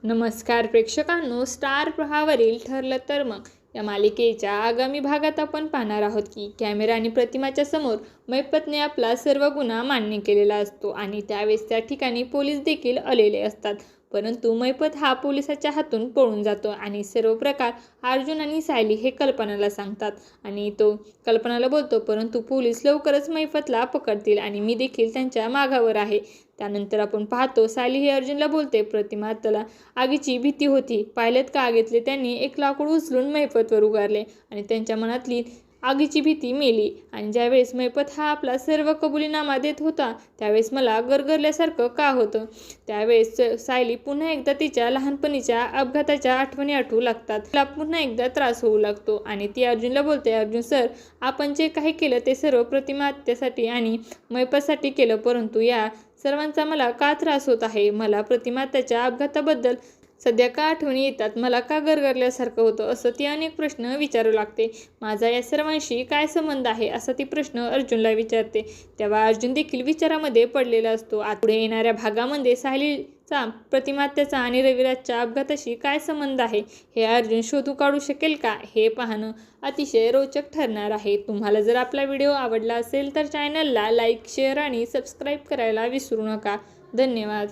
नमस्कार प्रेक्षकांनो, स्टार प्रवाहावरील ठरलं तर मग या मालिकेच्या आगामी भागात आपण पाहणार आहोत की कॅमेरा आणि प्रतिमाच्या समोर मैपतने आपला सर्व गुन्हा मान्य केलेला असतो आणि त्यावेळेस त्या ठिकाणी पोलीस देखील आलेले असतात. परंतु मैपत हा पोलिसाच्या हातून पळून जातो आणि सर्व प्रकार अर्जुन आणि सायली हे कल्पनाला सांगतात आणि तो कल्पनाला बोलतो, परंतु पोलीस लवकरच मैपतला पकडतील आणि मी देखील त्यांच्या मागावर आहे. त्यानंतर आपण पाहतो सायली हे अर्जुनला बोलते, प्रतिमा त्याला आगीची भीती होती. पाहिलेत का, आगीतले त्यांनी एक लाकूड उचलून मैपतवर उगारले आणि त्यांच्या मनातली आगीची भीती मेली. आणि ज्यावेळेस मैपत हा आपला सर्व कबुलीनामा देत होता त्यावेळेस मला गरगरल्यासारखं का होतं. त्यावेळेस सायली पुन्हा एकदा तिच्या लहानपणीच्या अपघाताच्या आठवणी आठवू लागतात. तिला पुन्हा एकदा त्रास होऊ लागतो आणि ती अर्जुनला बोलते, अर्जुन सर, आपण जे काही केलं ते सर्व प्रतिमा हत्येसाठी आणि मैपतसाठी केलं, परंतु या सर्वांचा मला का त्रास होत आहे. मला प्रतिमा त्याच्या अपघाताबद्दल सध्या का आठवणी येतात, मला का गरगरल्यासारखं होतं, असं ती अनेक प्रश्न विचारू लागते. माझा या सर्वांशी काय संबंध आहे असा ती प्रश्न अर्जुनला विचारते. तेव्हा अर्जुन देखील विचारामध्ये पडलेला असतो. पुढे येणाऱ्या भागामध्ये सायलीचा प्रतिमात्याचा आणि रविराजच्या अपघाताशी काय संबंध आहे हे अर्जुन शोधू काढू शकेल का, हे पाहणं अतिशय रोचक ठरणार आहे. तुम्हाला जर आपला व्हिडिओ आवडला असेल तर चॅनलला लाईक, शेअर आणि सबस्क्राईब करायला विसरू नका. धन्यवाद.